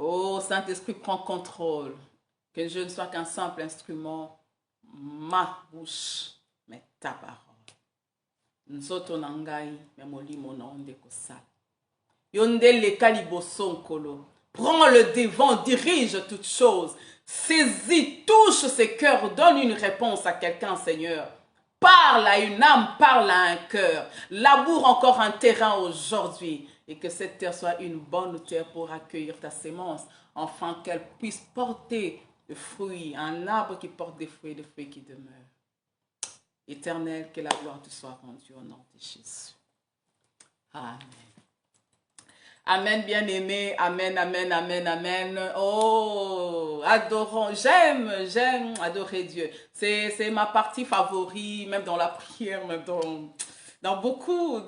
Oh, Saint-Esprit, prends contrôle. Que je ne sois qu'un simple instrument, ma bouche, mais ta parole. Nzoto nangai, mais molimo na onde kosala. Yondele kaliboson kolo. Prends le devant, dirige toutes choses. Saisis, touche ses cœurs, donne une réponse à quelqu'un, Seigneur. Parle à une âme, parle à un cœur. Laboure encore un terrain aujourd'hui. Et que cette terre soit une bonne terre pour accueillir ta sémence. Afin qu'elle puisse porter des fruits. Un arbre qui porte des fruits qui demeurent. Éternel, que la gloire te soit rendue au nom de Jésus. Amen. Amen, bien-aimé. Amen, amen, amen, amen. Oh, adorons. J'aime adorer Dieu. C'est ma partie favorite, même dans la prière, même dans beaucoup,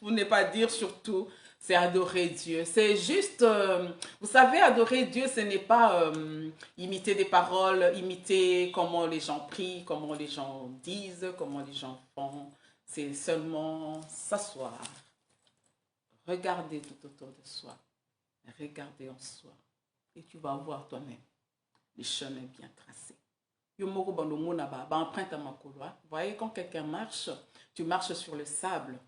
pour ne pas dire surtout, c'est adorer Dieu. C'est juste, vous savez, adorer Dieu, ce n'est pas imiter des paroles, imiter comment les gens prient, comment les gens disent, comment les gens font. C'est seulement s'asseoir. Regardez tout autour de soi. Regardez en soi. Et tu vas voir toi-même les chemins bien tracés. Vous voyez, quand quelqu'un marche, tu marches sur le sable.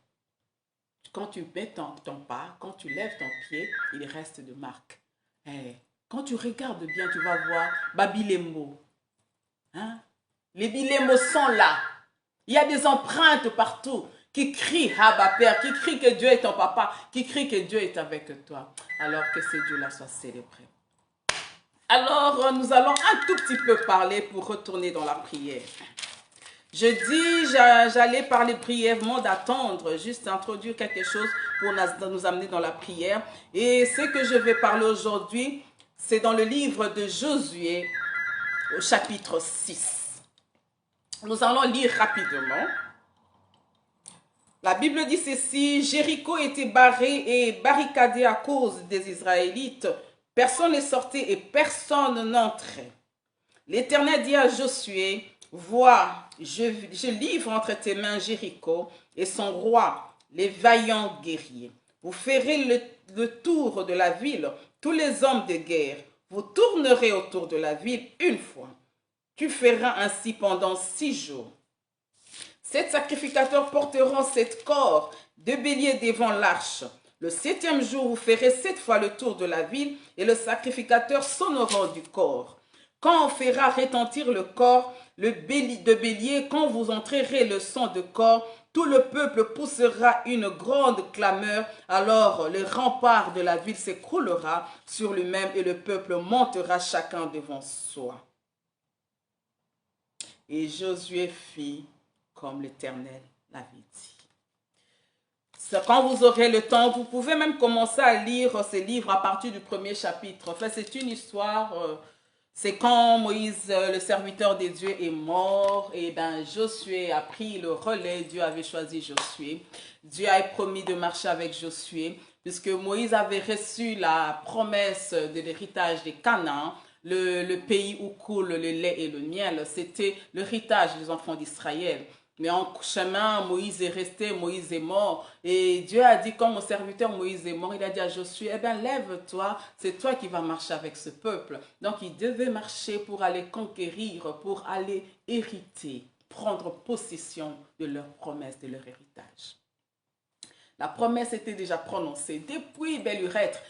Quand tu mets ton pas, quand tu lèves ton pied, il reste de marques. Et quand tu regardes bien, tu vas voir Babilembo. Hein? Les bilemos sont là. Il y a des empreintes partout qui crient Abba Père, qui crient que Dieu est ton papa, qui crient que Dieu est avec toi. Alors que ce Dieu-là soit célébré. Alors, nous allons un tout petit peu parler pour retourner dans la prière. Je dis, j'allais parler brièvement d'attendre, juste introduire quelque chose pour nous amener dans la prière. Et ce que je vais parler aujourd'hui, c'est dans le livre de Josué, au chapitre 6. Nous allons lire rapidement. La Bible dit ceci: Jéricho était barré et barricadé à cause des Israélites. Personne ne sortait et personne n'entrait. L'Éternel dit à Josué: vois, je livre entre tes mains Jéricho et son roi, les vaillants guerriers. Vous ferez le tour de la ville, tous les hommes de guerre. Vous tournerez autour de la ville une fois. Tu feras ainsi pendant 6 jours. 7 sacrificateurs porteront 7 corps de bélier devant l'arche. Le 7e jour, vous ferez 7 fois le tour de la ville et le sacrificateur sonnera du corps. Quand on fera retentir le corps de bélier, quand vous entrerez le son de corps, tout le peuple poussera une grande clameur. Alors le rempart de la ville s'écroulera sur lui-même et le peuple montera chacun devant soi. Et Josué fit comme l'Éternel l'avait dit. Quand vous aurez le temps, vous pouvez même commencer à lire ces livres à partir du 1er chapitre. En fait, c'est une histoire, c'est quand Moïse, le serviteur de Dieu, est mort, et ben Josué a pris le relais. Dieu avait choisi Josué. Dieu a promis de marcher avec Josué, puisque Moïse avait reçu la promesse de l'héritage des Canaan. Le pays où coule le lait et le miel, c'était l'héritage des enfants d'Israël. Mais en chemin, Moïse est resté, Moïse est mort. Et Dieu a dit, comme mon serviteur Moïse est mort, il a dit à Josué, eh bien, lève-toi, c'est toi qui vas marcher avec ce peuple. Donc, il devait marcher pour aller conquérir, pour aller hériter, prendre possession de leur promesse, de leur héritage. La promesse était déjà prononcée depuis belle lurette.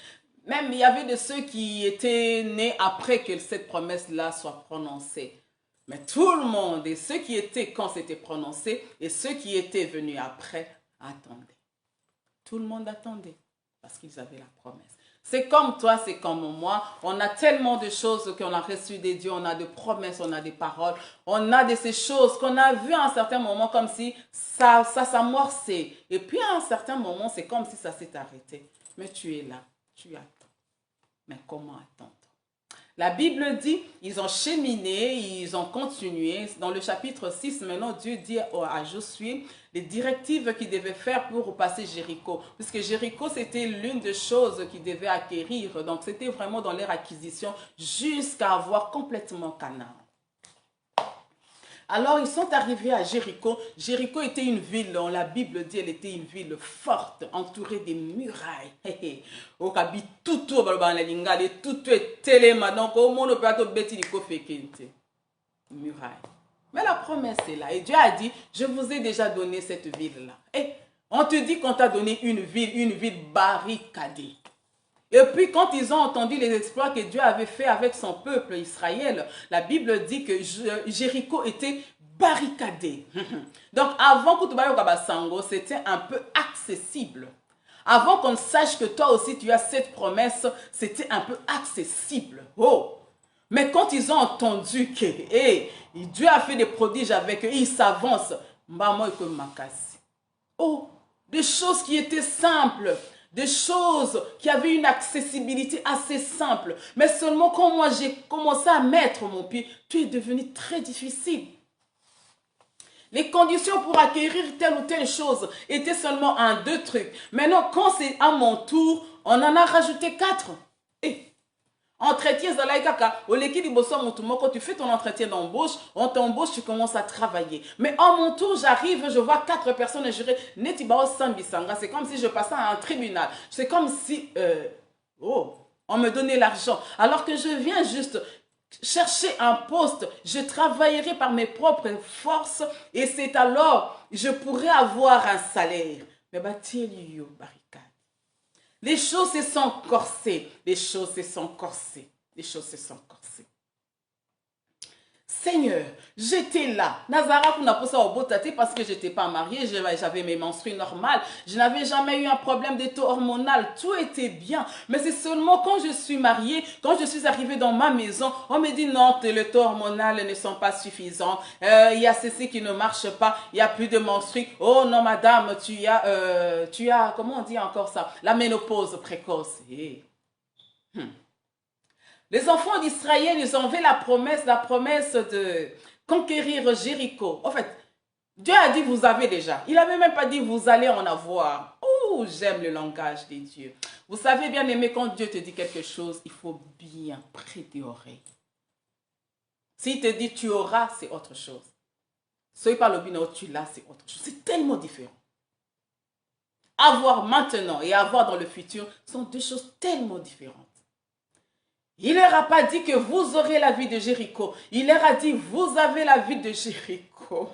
Même il y avait de ceux qui étaient nés après que cette promesse-là soit prononcée. Mais tout le monde, et ceux qui étaient quand c'était prononcé, et ceux qui étaient venus après, attendaient. Tout le monde attendait, parce qu'ils avaient la promesse. C'est comme toi, c'est comme moi. On a tellement de choses qu'on a reçues des dieux, on a des promesses, on a des paroles, on a de ces choses qu'on a vues à un certain moment comme si ça s'amorçait. Et puis à un certain moment, c'est comme si ça s'est arrêté. Mais tu es là, tu attends. Mais comment attendre? La Bible dit, ils ont cheminé, ils ont continué. Dans le chapitre 6, maintenant, Dieu dit à Josué les directives qu'il devait faire pour passer Jéricho. Puisque Jéricho, c'était l'une des choses qu'ils devaient acquérir. Donc, c'était vraiment dans leur acquisition jusqu'à avoir complètement Canaan. Alors ils sont arrivés à Jéricho. Jéricho était une ville, la Bible dit, elle était une ville forte, entourée des murailles. Au cabit tout est téléma. Donc au monde peut être bêti muraille. Mais la promesse est là. Et Dieu a dit, je vous ai déjà donné cette ville-là. Et on te dit qu'on t'a donné une ville barricadée. Et puis quand ils ont entendu les exploits que Dieu avait fait avec son peuple Israël, la Bible dit que Jéricho était barricadé. Donc avant que tu c'était un peu accessible. Avant qu'on sache que toi aussi tu as cette promesse, c'était un peu accessible. Oh! Mais quand ils ont entendu que Dieu a fait des prodiges avec eux, ils s'avancent. Oh! Des choses qui étaient simples. Des choses qui avaient une accessibilité assez simple. Mais seulement quand moi j'ai commencé à mettre mon pied, tout est devenu très difficile. Les conditions pour acquérir telle ou telle chose étaient seulement un, deux trucs. Maintenant, quand c'est à mon tour, on en a rajouté 4. Entretien Zalaïkaka, au l'équipe du Bosso, quand tu fais ton entretien d'embauche, on t'embauche, tu commences à travailler. Mais en mon tour, j'arrive, je vois 4 personnes jurées, Netibao Sambisanga, c'est comme si je passais à un tribunal. C'est comme si, on me donnait l'argent. Alors que je viens juste chercher un poste, je travaillerai par mes propres forces et c'est alors, je pourrai avoir un salaire. Mais Batielio, barricade. Les choses se sont corsées. Les choses se sont corsées. Les choses se sont corsées. Seigneur, j'étais là. Nazara n'a pas ça au beau tâté parce que je n'étais pas mariée, j'avais mes menstrues normales. Je n'avais jamais eu un problème de taux hormonal. Tout était bien. Mais c'est seulement quand je suis mariée, quand je suis arrivée dans ma maison, on me dit non, les taux hormonaux ne sont pas suffisants. Il y a ceci qui ne marche pas. Il n'y a plus de menstrues. Oh non, madame, tu as, comment on dit encore ça? La ménopause précoce. Les enfants d'Israël, ils ont vu la promesse de conquérir Jéricho. En fait, Dieu a dit, vous avez déjà. Il n'avait même pas dit, vous allez en avoir. Oh, j'aime le langage des dieux. Vous savez bien aimer, quand Dieu te dit quelque chose, il faut bien prêter oreille. S'il te dit, tu auras, c'est autre chose. Soyez pas le bino, tu l'as, c'est autre chose. C'est tellement différent. Avoir maintenant et avoir dans le futur sont deux choses tellement différentes. Il ne leur a pas dit que vous aurez la vie de Jéricho. Il leur a dit, vous avez la vie de Jéricho.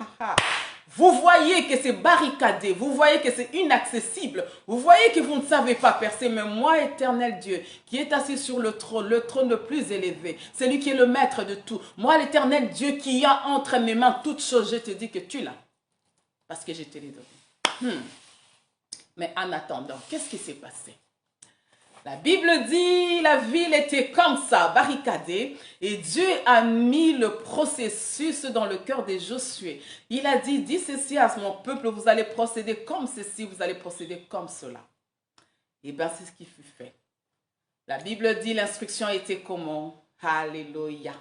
Vous voyez que c'est barricadé. Vous voyez que c'est inaccessible. Vous voyez que vous ne savez pas percer. Mais moi, éternel Dieu, qui est assis sur le trône le plus élevé, celui qui est le maître de tout. Moi, l'éternel Dieu, qui a entre mes mains toutes choses, je te dis que tu l'as. Parce que je te l'ai donné. Mais en attendant, qu'est-ce qui s'est passé? La Bible dit, la ville était comme ça, barricadée, et Dieu a mis le processus dans le cœur de Josué. Il a dit, dis ceci à mon peuple, vous allez procéder comme ceci, vous allez procéder comme cela. Et bien, c'est ce qui fut fait. La Bible dit, l'instruction était comment? Alléluia.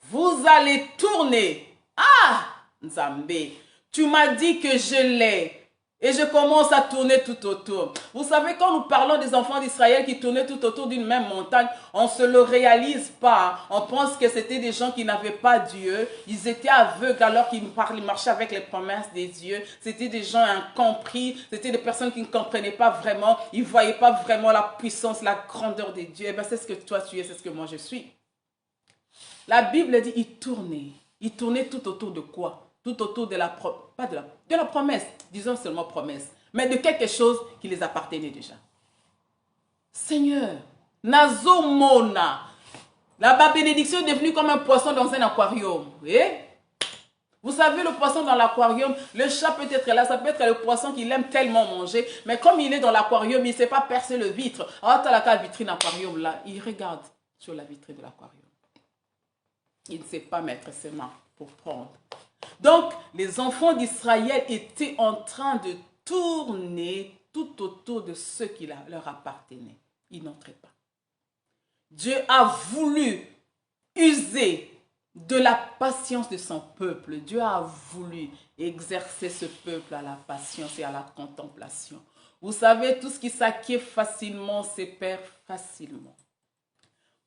Vous allez tourner. Ah, Nzambé, tu m'as dit que je l'ai. Et je commence à tourner tout autour. Vous savez, quand nous parlons des enfants d'Israël qui tournaient tout autour d'une même montagne, on ne se le réalise pas. On pense que c'était des gens qui n'avaient pas Dieu. Ils étaient aveugles alors qu'ils marchaient avec les promesses des dieux. C'était des gens incompris. C'était des personnes qui ne comprenaient pas vraiment. Ils ne voyaient pas vraiment la puissance, la grandeur des dieux. Et bien, c'est ce que toi tu es, c'est ce que moi je suis. La Bible dit, ils tournaient. Ils tournaient tout autour de quoi? Tout autour de la promesse, disons seulement promesse, mais de quelque chose qui les appartenait déjà. Seigneur, Nazomona, la bénédiction est devenue comme un poisson dans un aquarium. Vous savez, le poisson dans l'aquarium, le chat peut être là, ça peut être le poisson qu'il aime tellement manger, mais comme il est dans l'aquarium, il ne sait pas percer le vitre. Alors, tu as la vitrine aquarium là, il regarde sur la vitrine de l'aquarium. Il ne sait pas mettre ses mains pour prendre. Donc, les enfants d'Israël étaient en train de tourner tout autour de ce qui leur appartenait. Ils n'entraient pas. Dieu a voulu user de la patience de son peuple. Dieu a voulu exercer ce peuple à la patience et à la contemplation. Vous savez, tout ce qui s'acquiert facilement se perd facilement.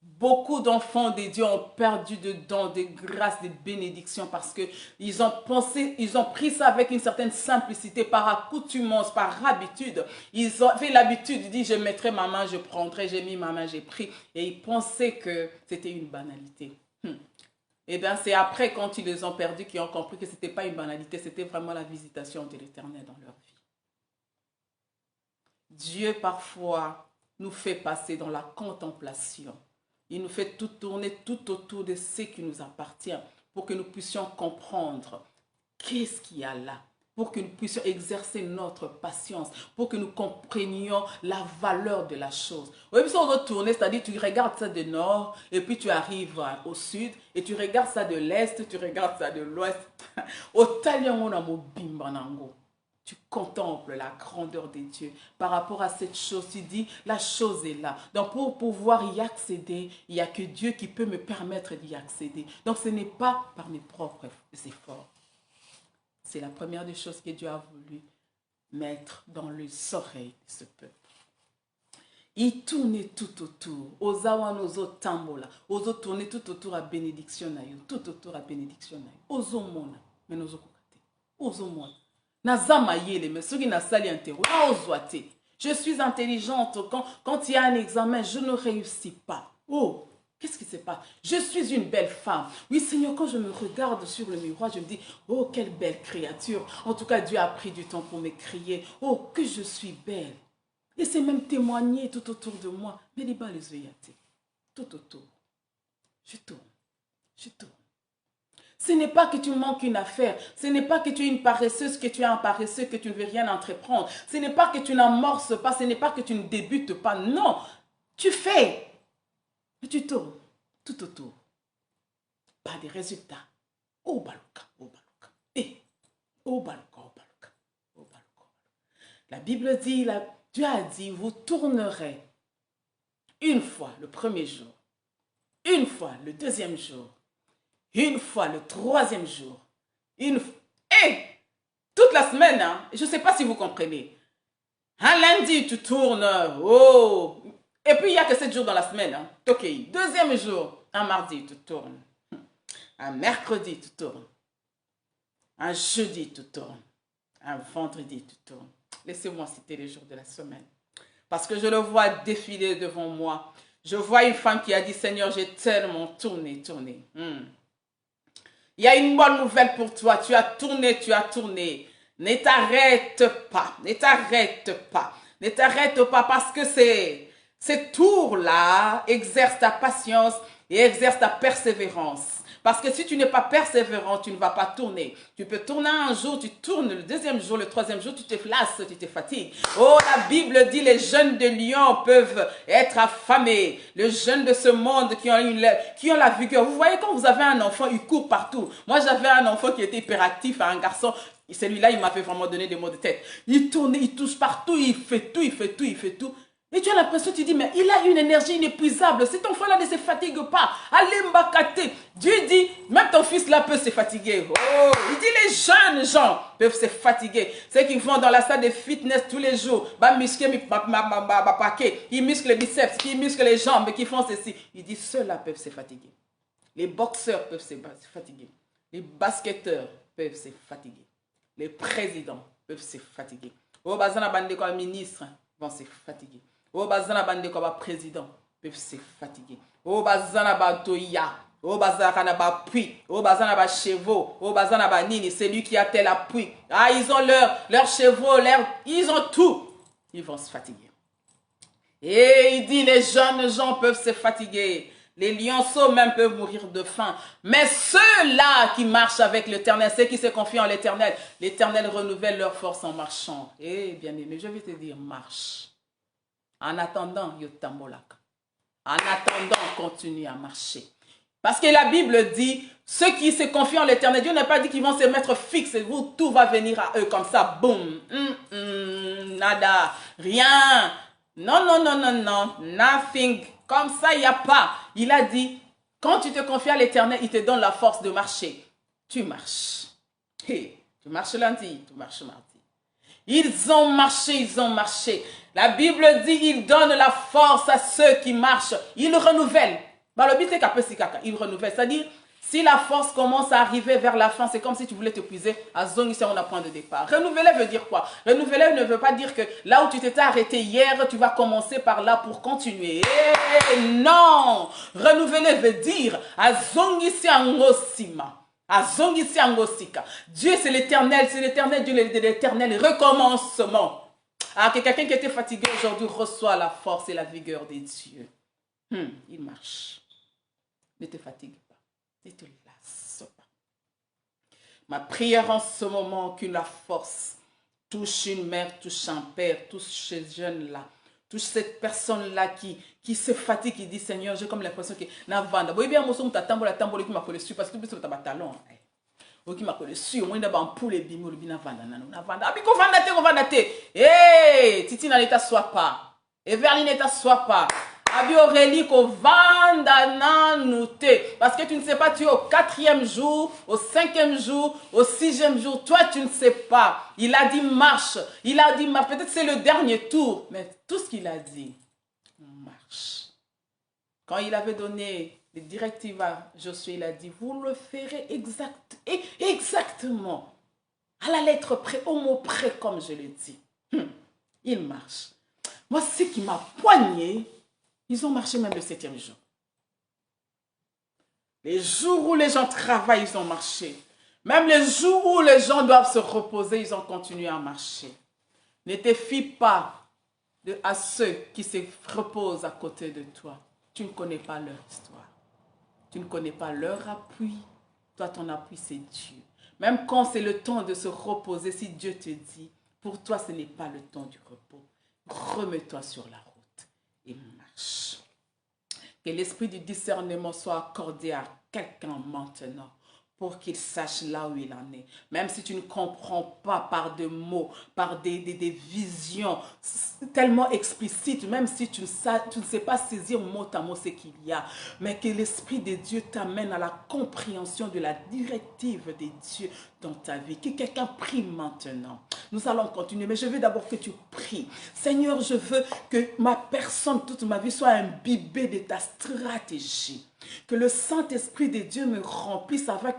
Beaucoup d'enfants de Dieu ont perdu de dons, de grâces, de bénédictions parce qu'ils ont pensé, ils ont pris ça avec une certaine simplicité, par accoutumance, par habitude. Ils ont fait l'habitude de dire, je mettrai ma main, je prendrai, j'ai mis ma main, j'ai pris. Et ils pensaient que c'était une banalité. Et bien c'est après, quand ils les ont perdus, qu'ils ont compris que ce n'était pas une banalité, c'était vraiment la visitation de l'Éternel dans leur vie. Dieu parfois nous fait passer dans la contemplation. Il nous fait tout tourner tout autour de ce qui nous appartient pour que nous puissions comprendre qu'est-ce qu'il y a là, pour que nous puissions exercer notre patience, pour que nous comprenions la valeur de la chose. Oui, puis on doit tourner, c'est-à-dire tu regardes ça de nord et puis tu arrives au sud et tu regardes ça de l'est, tu regardes ça de l'ouest. Au talion, on a mon bimbanango. Tu contemples la grandeur de Dieu par rapport à cette chose. Tu dis, la chose est là. Donc, pour pouvoir y accéder, il n'y a que Dieu qui peut me permettre d'y accéder. Donc, ce n'est pas par mes propres efforts. C'est la première des choses que Dieu a voulu mettre dans les oreilles de ce peuple. Il tournait tout autour. Ozawa nozo tambola. Ozo tourner tout autour à bénédiction na yo. Tout autour à bénédiction na yo. Ozo mona. Mais nozo kokate. Ozo mona. Je suis intelligente. Quand il y a un examen, je ne réussis pas. Oh, qu'est-ce qui se passe? Je suis une belle femme. Oui, Seigneur, quand je me regarde sur le miroir, je me dis, oh, quelle belle créature. En tout cas, Dieu a pris du temps pour m'écrier. Oh, que je suis belle. Et c'est même témoigné tout autour de moi. Mais les bas les yeux, tout autour. Je tourne. Je tourne. Ce n'est pas que tu manques une affaire. Ce n'est pas que tu es une paresseuse, que tu es un paresseux, que tu ne veux rien entreprendre. Ce n'est pas que tu n'amorces pas. Ce n'est pas que tu ne débutes pas. Non, tu fais. Mais tu tournes tout autour. Pas de résultats. Oh baluka, oh baluka. Eh, oh baluka, oh baluka, oh baluka. La Bible dit, Dieu a dit, vous tournerez une fois le premier jour, une fois le deuxième jour, une fois le troisième jour, toute la semaine, hein? Je ne sais pas si vous comprenez. Un lundi, tu tournes, oh, et puis il n'y a que 7 jours dans la semaine. Hein? Ok, deuxième jour, un mardi, tu tournes. Un mercredi, tu tournes. Un jeudi, tu tournes. Un vendredi, tu tournes. Laissez-moi citer les jours de la semaine. Parce que je le vois défiler devant moi. Je vois une femme qui a dit, Seigneur, j'ai tellement tourné. Il y a une bonne nouvelle pour toi. Tu as tourné. Ne t'arrête pas. Ne t'arrête pas. Ne t'arrête pas parce que ces tours-là exercent ta patience et exercent ta persévérance. Parce que si tu n'es pas persévérant, tu ne vas pas tourner. Tu peux tourner un jour, tu tournes le deuxième jour, le troisième jour, tu te lasses, tu te fatigues. Oh, la Bible dit les jeunes de Lion peuvent être affamés. Les jeunes de ce monde qui ont la vigueur. Vous voyez, quand vous avez un enfant, il court partout. Moi, j'avais un enfant qui était hyperactif, un garçon. Celui-là, il m'a fait vraiment donner des maux de tête. Il tourne, il touche partout, il fait tout. Et tu as l'impression, tu dis, mais il a une énergie inépuisable. Cet enfant-là ne se fatigue pas. Allez mbakate. Dieu dit, même ton fils-là peut se fatiguer. Oh, il dit, les jeunes gens peuvent se fatiguer. Ceux qui vont dans la salle de fitness tous les jours, ils musclent les biceps, ils musclent les jambes, qui font ceci. Il dit, ceux-là peuvent se fatiguer. Les boxeurs peuvent se fatiguer. Les basketteurs peuvent se fatiguer. Les présidents peuvent se fatiguer. Oh, bazana bande comme ministre vont se fatiguer. Oh, bazana bande comme président peuvent se fatiguer. Oh, bazana batoya. Oh, bazana ba puits. Oh, bazana ba chevaux. Oh, bazana ba nini. C'est lui qui a tel appui. Ah, ils ont leurs chevaux, ils ont tout. Ils vont se fatiguer. Et il dit, les jeunes gens peuvent se fatiguer. Les lionceaux même peuvent mourir de faim. Mais ceux-là qui marchent avec l'Éternel, ceux qui se confient en l'Éternel, l'Éternel renouvelle leur force en marchant. Eh bien aimé, je vais te dire, marche. En attendant, yotambolaka. En attendant, continue à marcher. Parce que la Bible dit, ceux qui se confient en l'Éternel, Dieu n'a pas dit qu'ils vont se mettre fixes. Tout va venir à eux comme ça, boum. Nada, rien. Non, nothing. Comme ça, il n'y a pas. Il a dit, quand tu te confies à l'Éternel, il te donne la force de marcher. Tu marches. Hey, tu marches lundi, tu marches mardi. Ils ont marché, ils ont marché. La Bible dit, il donne la force à ceux qui marchent. Il renouvelle. Il renouvelle. C'est-à-dire, si la force commence à arriver vers la fin, c'est comme si tu voulais t'épuiser. À zone, ici, on a point de départ. Renouveler veut dire quoi? Renouveler ne veut pas dire que là où tu t'étais arrêté hier, tu vas commencer par là pour continuer. Non! Renouveler veut dire, à zone, ici, en osima. Dieu, c'est l'éternel Dieu, l'éternel recommencement. Ah, que quelqu'un qui était fatigué aujourd'hui reçoit la force et la vigueur des dieux. Il marche. Ne te fatigue pas. Ne te lasse pas. Ma prière en ce moment, que la force touche une mère, touche un père, touche ces jeunes-là, touche cette personne-là qui se fatigue, qui dit Seigneur, j'ai comme l'impression que na vanda. Bon, bien, moi, je tambour qui m'a collé dessus parce que tu as talon. Qui m'a collé dessus, moi, je pour les bimou, le bina vanda, na vanda. Abi, qu'on vanda te. Hey, Titi, na l'état soit pas. Everline, n'état soit pas. Abi, Aurélie, qu'on vanda, nanoute. Parce que tu ne sais pas, tu es au 4e jour, au 5e jour, au 6e jour. Toi, tu ne sais pas. Il a dit marche. Il a dit marche. Peut-être c'est le dernier tour. Mais tout ce qu'il a dit, marche. Quand il avait donné les directives à Josué, il a dit, vous le ferez exactement, à la lettre près, au mot près, comme je le dis. Il marche. Moi, ce qui m'a poigné, ils ont marché même le 7e jour. Les jours où les gens travaillent, ils ont marché. Même les jours où les gens doivent se reposer, ils ont continué à marcher. Ne te fie pas à ceux qui se reposent à côté de toi. Tu ne connais pas leur histoire. Tu ne connais pas leur appui. Toi, ton appui, c'est Dieu. Même quand c'est le temps de se reposer, si Dieu te dit, pour toi, ce n'est pas le temps du repos. Remets-toi sur la route et marche. Que l'esprit du discernement soit accordé à quelqu'un maintenant pour qu'il sache là où il en est. Même si tu ne comprends pas par des mots, par des visions tellement explicites, même si tu ne sais pas saisir mot à mot ce qu'il y a, mais que l'Esprit de Dieu t'amène à la compréhension de la directive de Dieu dans ta vie. Que quelqu'un prie maintenant. Nous allons continuer, mais je veux d'abord que tu pries. Seigneur, je veux que ma personne, toute ma vie soit imbibée de ta stratégie. Que le Saint-Esprit de Dieu me remplisse avec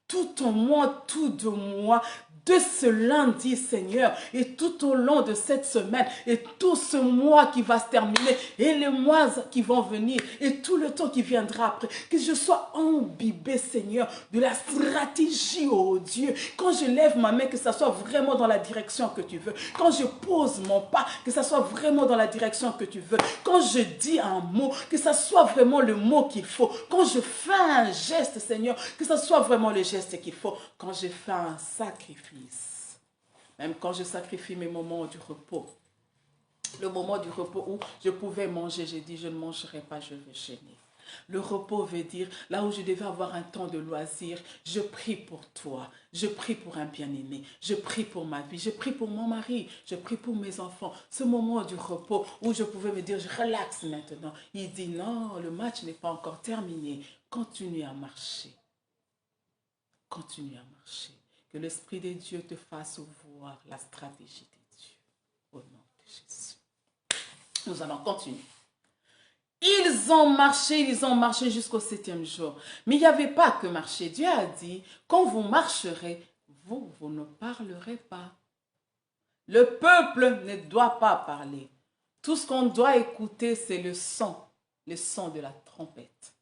tout en moi, tout de moi, de ce lundi, Seigneur, et tout au long de cette semaine, et tout ce mois qui va se terminer, et les mois qui vont venir, et tout le temps qui viendra après, que je sois imbibé, Seigneur, de la stratégie, oh Dieu. Quand je lève ma main, que ça soit vraiment dans la direction que tu veux. Quand je pose mon pas, que ça soit vraiment dans la direction que tu veux. Quand je dis un mot, que ça soit vraiment le mot qu'il faut. Quand je fais un geste, Seigneur, que ça soit vraiment le geste qu'il faut. Quand je fais un sacrifice, même quand je sacrifie mes moments du repos, le moment du repos où je pouvais manger, j'ai dit je ne mangerai pas, je vais jeûner. Le repos veut dire, là où je devais avoir un temps de loisir, je prie pour toi, je prie pour un bien-aimé, je prie pour ma vie, je prie pour mon mari, je prie pour mes enfants. Ce moment du repos où je pouvais me dire, je relaxe maintenant. Il dit non, le match n'est pas encore terminé. Continue à marcher. Continue à marcher. Que l'Esprit de Dieu te fasse voir la stratégie de Dieu. Au nom de Jésus. Nous allons continuer. Ils ont marché jusqu'au 7e jour. Mais il n'y avait pas que marcher. Dieu a dit, quand vous marcherez, vous ne parlerez pas. Le peuple ne doit pas parler. Tout ce qu'on doit écouter, c'est le son de la trompette.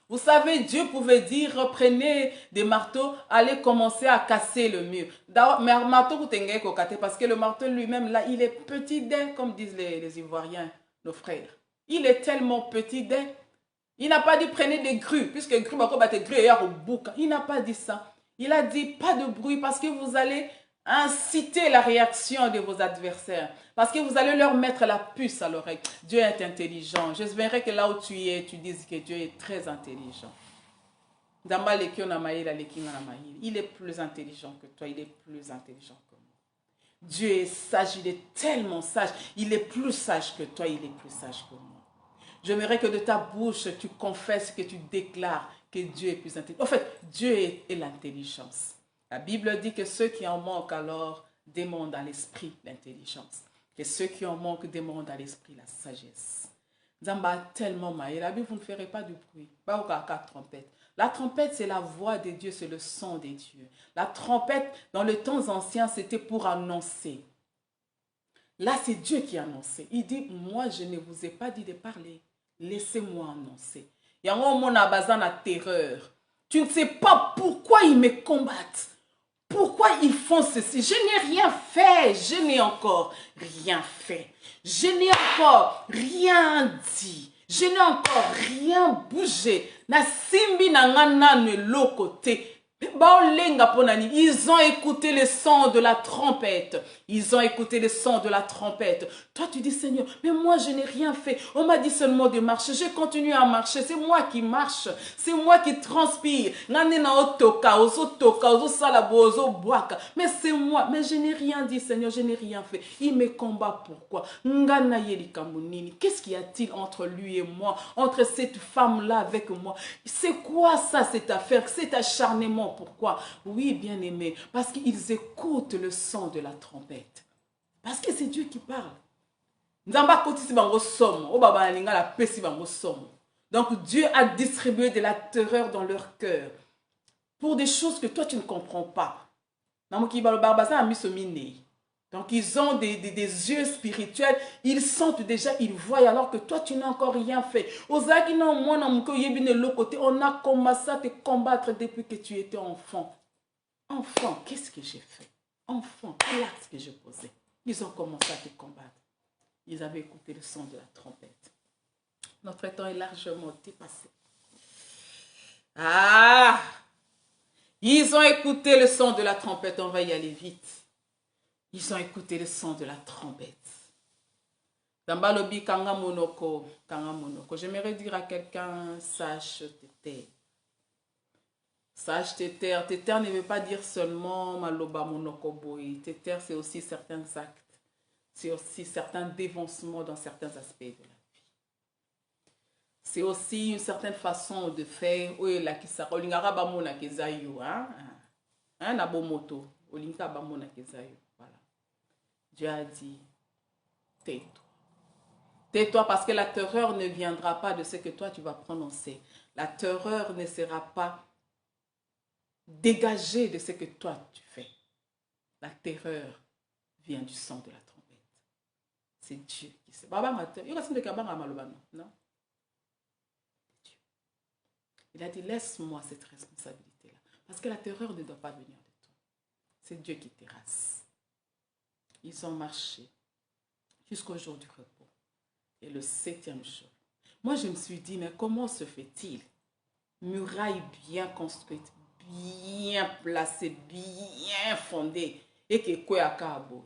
Vous savez, Dieu pouvait dire, reprenez des marteaux, allez commencer à casser le mur. Mais marteau, vous tenez qu'au casser parce que le marteau lui-même, là, il est petit d'un, comme disent les Ivoiriens, nos frères. Il est tellement petit d'un. Il n'a pas dit, prenez des grues, puisque grue, au bouc. Il n'a pas dit ça. Il a dit, pas de bruit, parce que vous allez inciter la réaction de vos adversaires. Parce que vous allez leur mettre la puce à l'oreille. Dieu est intelligent. J'espérais que là où tu es, tu dises que Dieu est très intelligent. Il est plus intelligent que toi. Il est plus intelligent que moi. Dieu est sage. Il est tellement sage. Il est plus sage que toi. Il est plus sage que moi. J'aimerais que de ta bouche, tu confesses, que tu déclares que Dieu est plus intelligent. En fait, Dieu est l'intelligence. La Bible dit que ceux qui en manquent alors demandent à l'esprit l'intelligence. Et ceux qui en manquent demandent à l'esprit la sagesse. Zamba tellement maï. La Bible, vous ne ferez pas de bruit. Pas au cas trompette. La trompette, c'est la voix de Dieu, c'est le son des dieux. La trompette, dans les temps anciens, c'était pour annoncer. Là, c'est Dieu qui a annoncé. Il dit, moi, je ne vous ai pas dit de parler. Laissez-moi annoncer. Il y a un moment où on a terreur. Tu ne sais pas pourquoi ils me combattent. Pourquoi ils font ceci? Je n'ai rien fait. Je n'ai encore rien fait. Je n'ai encore rien dit. Je n'ai encore rien bougé. Na simbi na ngana ne lo côté. Ils ont écouté le son de la trompette. Ils ont écouté le son de la trompette. Toi, tu dis, Seigneur, mais moi, je n'ai rien fait. On m'a dit seulement de marcher. J'ai continué à marcher. C'est moi qui marche. C'est moi qui transpire. Mais c'est moi. Mais je n'ai rien dit, Seigneur. Je n'ai rien fait. Il me combat. Pourquoi? Qu'est-ce qu'il y a-t-il entre lui et moi? Entre cette femme-là avec moi? C'est quoi ça, cette affaire? Cet acharnement? Pourquoi? Oui, bien-aimé, parce qu'ils écoutent le son de la trompette. Parce que c'est Dieu qui parle. Donc Dieu a distribué de la terreur dans leur cœur pour des choses que toi tu ne comprends pas. Donc ils ont des yeux spirituels, ils sentent déjà, ils voient alors que toi tu n'as encore rien fait. On a commencé à te combattre depuis que tu étais enfant. Enfant, qu'est-ce que j'ai fait? Enfant, quel acte que j'ai posé? Ils ont commencé à te combattre. Ils avaient écouté le son de la trompette. Notre temps est largement dépassé. Ah! Ils ont écouté le son de la trompette. On va y aller vite. Ils ont écouté le son de la trompette. Dambalobi kanga monoko. J'aimerais dire à quelqu'un, sache te taire. Sache te taire. Te taire ne veut pas dire seulement maloba monoko boy. Te taire, c'est aussi certains actes. C'est aussi certains dévancements dans certains aspects de la vie. C'est aussi une certaine façon de faire. Oui, la kisa. Olingara ba mona kezayo, hein? Na bomoto. Olinga ba mona kezayo. Voilà. Dieu a dit, tais-toi. Tais-toi parce que la terreur ne viendra pas de ce que toi tu vas prononcer. La terreur ne sera pas dégagée de ce que toi tu fais. La terreur vient du son de la trompette. C'est Dieu qui sait. Non? Il a dit, laisse-moi cette responsabilité-là. Parce que la terreur ne doit pas venir de toi. C'est Dieu qui terrasse. Ils ont marché jusqu'au jour du repos. Et le 7e jour. Moi, je me suis dit, mais comment se fait-il? Muraille bien construite, bien placée, bien fondée. Et que quoi à Kabo?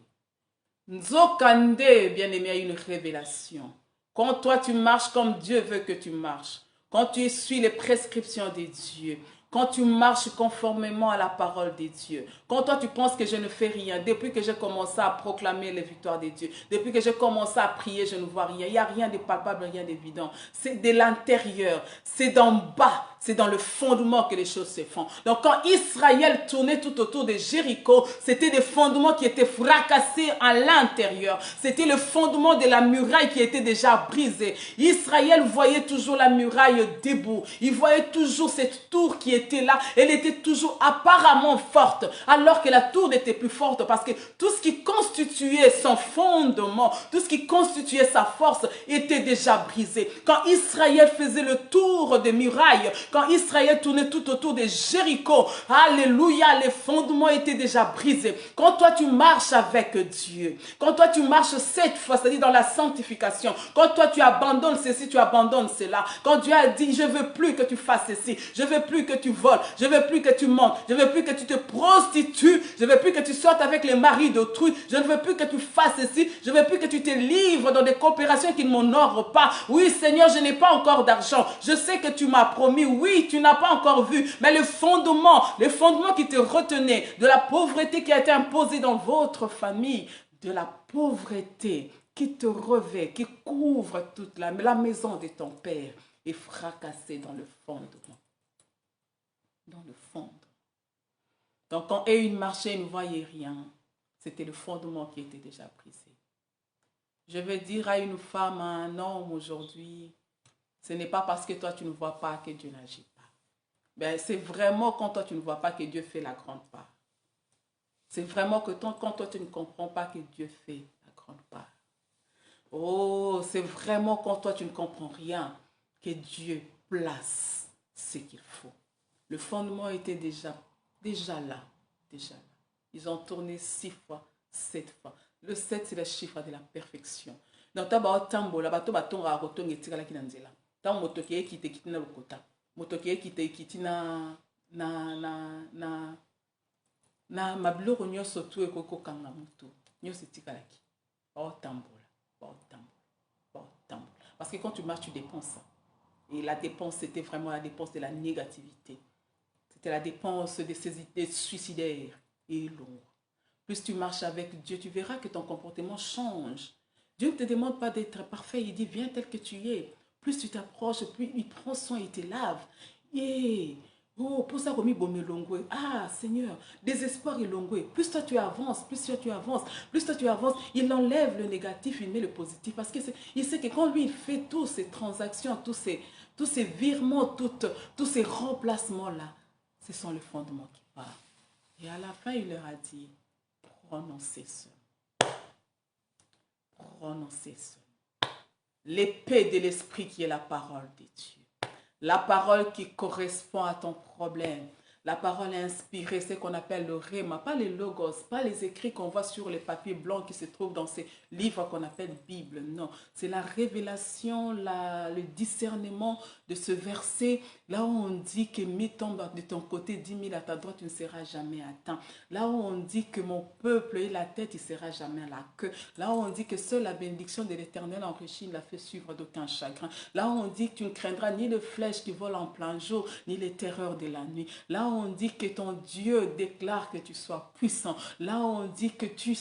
Nzokande, bien aimé, a une révélation. Quand toi, tu marches comme Dieu veut que tu marches. Quand tu suis les prescriptions de Dieu. Quand tu marches conformément à la parole de Dieu. Quand toi tu penses que je ne fais rien. Depuis que j'ai commencé à proclamer les victoires de Dieu. Depuis que j'ai commencé à prier, je ne vois rien. Il n'y a rien de palpable, rien d'évident. C'est de l'intérieur. C'est d'en bas. C'est dans le fondement que les choses se font. Donc quand Israël tournait tout autour de Jéricho, c'était des fondements qui étaient fracassés à l'intérieur. C'était le fondement de la muraille qui était déjà brisé. Israël voyait toujours la muraille debout. Il voyait toujours cette tour qui était là. Elle était toujours apparemment forte. Alors que la tour n'était plus forte parce que tout ce qui constituait son fondement, tout ce qui constituait sa force était déjà brisé. Quand Israël faisait le tour des murailles, quand Israël tournait tout autour de Jéricho, alléluia, les fondements étaient déjà brisés. Quand toi tu marches avec Dieu, quand toi tu marches cette fois, c'est-à-dire dans la sanctification, quand toi tu abandonnes ceci, tu abandonnes cela, quand Dieu a dit, je veux plus que tu fasses ceci, je veux plus que tu voles, je veux plus que tu mentes, je veux plus que tu te prostitues, je veux plus que tu sortes avec les maris d'autrui, je ne veux plus que tu fasses ceci, je veux plus que tu te livres dans des coopérations qui ne m'honorent pas. Oui Seigneur, je n'ai pas encore d'argent, je sais que tu m'as promis, oui, tu n'as pas encore vu, mais le fondement qui te retenait, de la pauvreté qui a été imposée dans votre famille, de la pauvreté qui te revêt, qui couvre toute la maison de ton père, est fracassée dans le fondement. Dans le fond. Donc quand ils marchaient, ils ne voyaient rien. C'était le fondement qui était déjà brisé. Je veux dire à une femme, à un homme aujourd'hui, ce n'est pas parce que toi tu ne vois pas que Dieu n'agit pas. Ben, c'est vraiment quand toi tu ne vois pas que Dieu fait la grande part. C'est vraiment que quand toi tu ne comprends pas que Dieu fait la grande part. Oh, c'est vraiment quand toi tu ne comprends rien que Dieu place ce qu'il faut. Le fondement était déjà là. Ils ont tourné 6 fois, 7 fois. Le 7, c'est le chiffre de la perfection. Donc, tu as tambola, bato bato ra roto ngetika la kinanzela. Tant motoki e kite kiti na lokota. Motoki e kite kiti na mabiloko nyonso tu ekoko kanga mutu. Nyonso tikalaki. Ba tambola, ba tambola. Parce que quand tu marches, tu dépenses. Et la dépense, c'était vraiment la dépense de la négativité. C'était la dépense de ces idées suicidaires et lourdes. Plus tu marches avec Dieu, tu verras que ton comportement change. Dieu ne te demande pas d'être parfait, il dit viens tel que tu es. Plus tu t'approches, plus il prend soin, il te lave. Yeah. Oh, pour ça, ah, Seigneur, désespoir et longue. Plus toi tu avances, il enlève le négatif, il met le positif. Parce qu'il sait que quand lui, il fait toutes ces transactions, tous ces virements, tous ces remplacements-là, ce sont les fondements qui parlent. Et à la fin, il leur a dit, prononcez seulement. Prononcez seulement. L'épée de l'esprit qui est la parole de Dieu. La parole qui correspond à ton problème. La parole inspirée, c'est ce qu'on appelle le rhéma, pas les logos, pas les écrits qu'on voit sur les papiers blancs qui se trouvent dans ces livres qu'on appelle Bible. Non, c'est la révélation, le discernement de ce verset. Là où on dit que 1000 tombent de ton côté, 10 000 à ta droite, tu ne seras jamais atteint. Là où on dit que mon peuple est la tête, il ne sera jamais la queue. Là où on dit que seule la bénédiction de l'Éternel enrichit, il l'a fait suivre d'aucun chagrin. Là où on dit que tu ne craindras ni les flèches qui volent en plein jour, ni les terreurs de la nuit. Là où on dit que ton Dieu déclare que tu sois puissant. Là où on dit que tu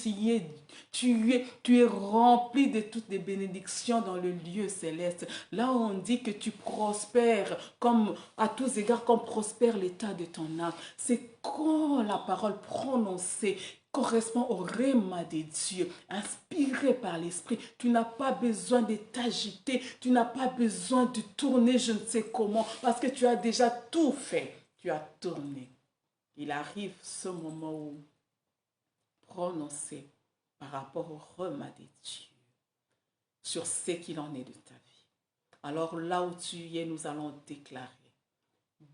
es rempli de toutes les bénédictions dans le lieu céleste. Là où on dit que tu prospères comme à tous égards, comme prospère l'état de ton âme. C'est quand la parole prononcée correspond au rhéma de Dieu, inspiré par l'Esprit. Tu n'as pas besoin de t'agiter, tu n'as pas besoin de tourner je ne sais comment, parce que tu as déjà tout fait. Tu as tourné. Il arrive ce moment où prononcer par rapport au rhéma de Dieu sur ce qu'il en est de ta vie. Alors là où tu es, nous allons déclarer.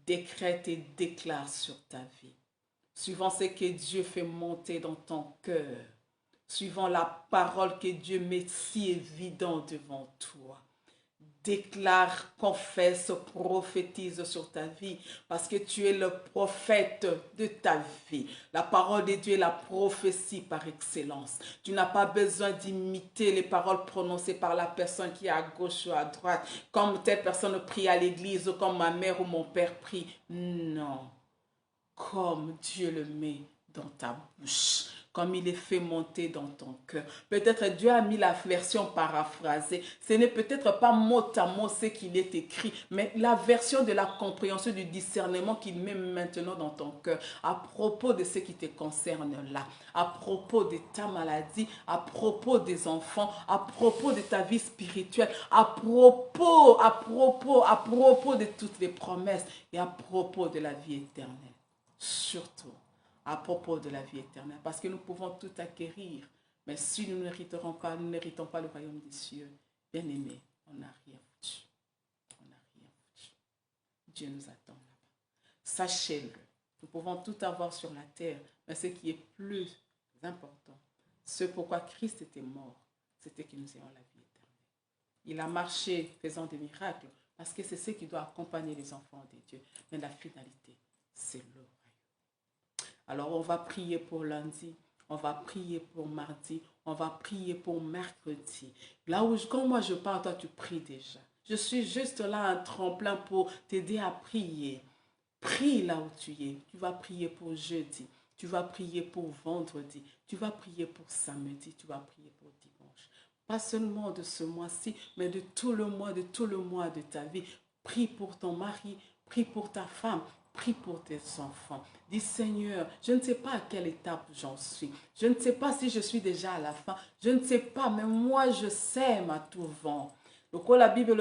Décrète et déclare sur ta vie. Suivant ce que Dieu fait monter dans ton cœur. Suivant la parole que Dieu met si évident devant toi. Déclare, confesse, prophétise sur ta vie parce que tu es le prophète de ta vie. La parole de Dieu est la prophétie par excellence. Tu n'as pas besoin d'imiter les paroles prononcées par la personne qui est à gauche ou à droite, comme telle personne prie à l'église ou comme ma mère ou mon père prie. Non, comme Dieu le met dans ta bouche, comme il est fait monter dans ton cœur. Peut-être Dieu a mis la version paraphrasée. Ce n'est peut-être pas mot à mot ce qu'il est écrit, mais la version de la compréhension, du discernement qu'il met maintenant dans ton cœur à propos de ce qui te concerne là, à propos de ta maladie, à propos des enfants, à propos de ta vie spirituelle, à propos de toutes les promesses et à propos de la vie éternelle. Surtout à propos de la vie éternelle. Parce que nous pouvons tout acquérir. Mais si nous n'héritons pas le royaume des cieux, bien aimé, on n'a rien foutu. On n'a rien foutu. Dieu nous attend là-bas. Sachez-le. Nous pouvons tout avoir sur la terre. Mais ce qui est plus important, ce pourquoi Christ était mort, c'était que nous ayons la vie éternelle. Il a marché faisant des miracles parce que c'est ce qui doit accompagner les enfants de Dieu. Mais la finalité, c'est le royaume. Alors, on va prier pour lundi, on va prier pour mardi, on va prier pour mercredi. Là où, quand moi je parle, toi tu pries déjà. Je suis juste là, un tremplin pour t'aider à prier. Prie là où tu es. Tu vas prier pour jeudi, tu vas prier pour vendredi, tu vas prier pour samedi, tu vas prier pour dimanche. Pas seulement de ce mois-ci, mais de tout le mois de ta vie. Prie pour ton mari, prie pour ta femme. Prie pour tes enfants. Dis Seigneur, je ne sais pas à quelle étape j'en suis. Je ne sais pas si je suis déjà à la fin. Je ne sais pas, mais moi je sème à tout vent. La Bible,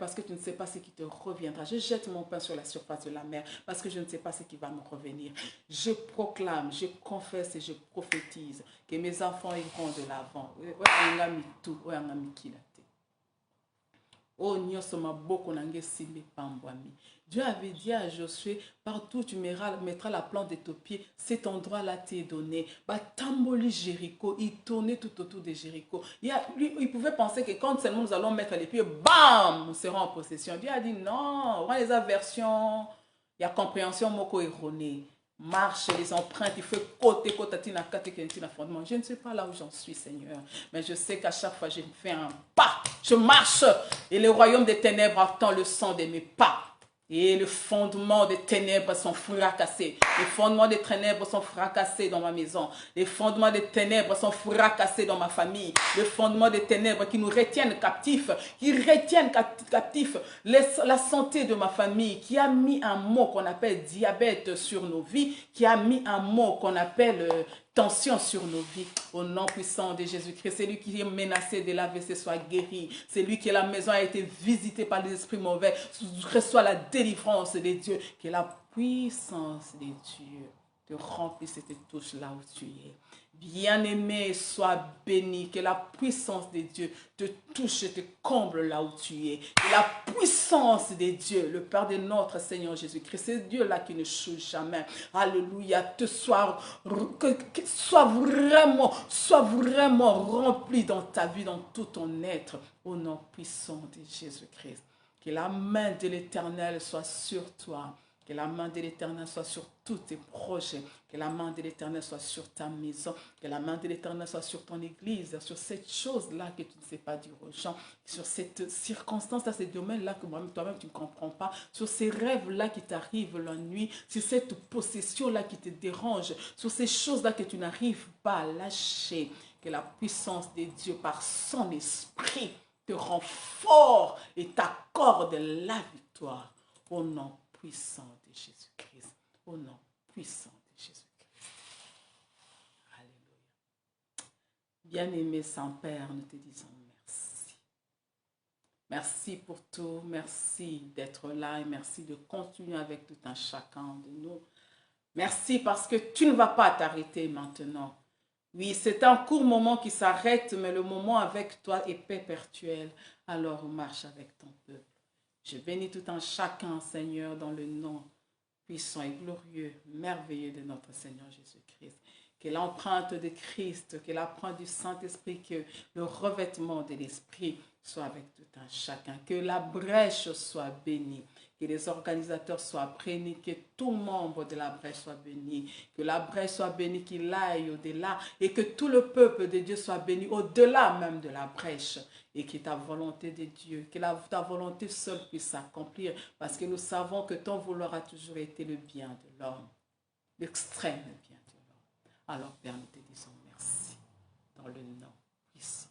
parce que tu ne sais pas ce qui te reviendra. Je jette mon pain sur la surface de la mer parce que je ne sais pas ce qui va me revenir. Je proclame, je confesse et je prophétise que mes enfants iront de l'avant. Oh, Dieu avait dit à Josué, partout tu mettras la plante de tes pieds, cet endroit-là t'est donné. Tamboli Jéricho, il tournait tout autour de Jéricho. Il pouvait penser que quand seulement nous allons mettre les pieds, bam, nous serons en possession. Dieu a dit non, on les aversions, il y a compréhension moko erronée. Marche les empreintes, il faut côté. Je ne sais pas là où j'en suis, Seigneur, mais je sais qu'à chaque fois je fais un pas, je marche et le royaume des ténèbres attend le sang de mes pas. Et le fondement des ténèbres sont fracassés. Les fondements des ténèbres sont fracassés dans ma maison. Les fondements des ténèbres sont fracassés dans ma famille. Les fondements des ténèbres qui nous retiennent captifs, la santé de ma famille, qui a mis un mot qu'on appelle diabète sur nos vies, qui a mis un mot qu'on appelle tension sur nos vies. Au nom puissant de Jésus-Christ, c'est lui qui est menacé de l'AVC soit guéri. C'est lui qui la maison a été visitée par les esprits mauvais. Reçois la délivrance des dieux. Que la puissance des dieux te remplisse et te touche là où tu es. Bien-aimé, sois béni. Que la puissance des dieux te touche et te comble là où tu es. Que la puissance des dieux, le Père de notre Seigneur Jésus-Christ, c'est Dieu-là qui ne choue jamais. Alléluia. Sois vraiment rempli dans ta vie, dans tout ton être. Au nom puissant de Jésus-Christ. Que la main de l'Éternel soit sur toi. Que la main de l'Éternel soit sur tous tes projets. Que la main de l'Éternel soit sur ta maison. Que la main de l'Éternel soit sur ton église. Sur cette chose-là que tu ne sais pas dire aux gens. Sur cette circonstance-là, ces domaines-là que toi-même tu ne comprends pas. Sur ces rêves-là qui t'arrivent la nuit. Sur cette possession-là qui te dérange. Sur ces choses-là que tu n'arrives pas à lâcher. Que la puissance de Dieu par son esprit te rend fort et t'accorde la victoire. Au nom puissant de Jésus-Christ. Au nom puissant de Jésus-Christ. Alléluia. Bien-aimé Saint-Père, nous te disons merci. Merci pour tout. Merci d'être là et merci de continuer avec tout un chacun de nous. Merci parce que tu ne vas pas t'arrêter maintenant. Oui, c'est un court moment qui s'arrête, mais le moment avec toi est perpétuel. Alors marche avec ton peuple. Je bénis tout un chacun, Seigneur, dans le nom puissant et glorieux, merveilleux de notre Seigneur Jésus-Christ. Que l'empreinte de Christ, que l'empreinte du Saint-Esprit, que le revêtement de l'Esprit soit avec tout un chacun. Que la brèche soit bénie. Que les organisateurs soient bénis, que tout membre de la brèche soit béni, que la brèche soit bénie, qu'il aille au-delà et que tout le peuple de Dieu soit béni au-delà même de la brèche et que ta volonté de Dieu, que ta volonté seule puisse s'accomplir parce que nous savons que ton vouloir a toujours été le bien de l'homme, l'extrême bien de l'homme. Alors Père, nous te disons merci dans le nom puissant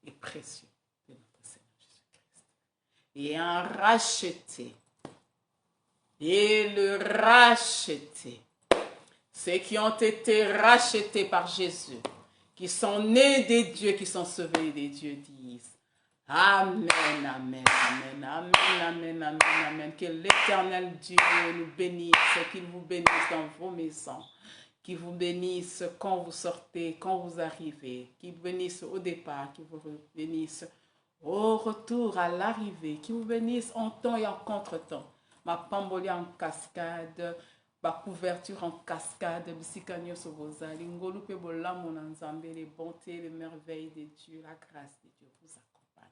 et précieux de notre Seigneur Jésus-Christ. Et un racheté. Et le racheter. Ceux qui ont été rachetés par Jésus, qui sont nés des dieux, qui sont sauvés des dieux, disent Amen, Amen, Amen, Amen, Amen, Amen, Amen. Que l'Éternel Dieu nous bénisse, qu'il vous bénisse dans vos maisons, qu'il vous bénisse quand vous sortez, quand vous arrivez, qu'il vous bénisse au départ, qu'il vous bénisse au retour, à l'arrivée, qu'il vous bénisse en temps et en contre-temps. Ma pambolia en cascade, ma couverture en cascade, bisikagno sobozali, ngolu pe bolamu na nzambe, les bontés, les merveilles de Dieu, la grâce de Dieu vous accompagne,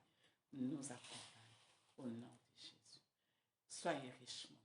nous accompagne au nom de Jésus. Soyez richement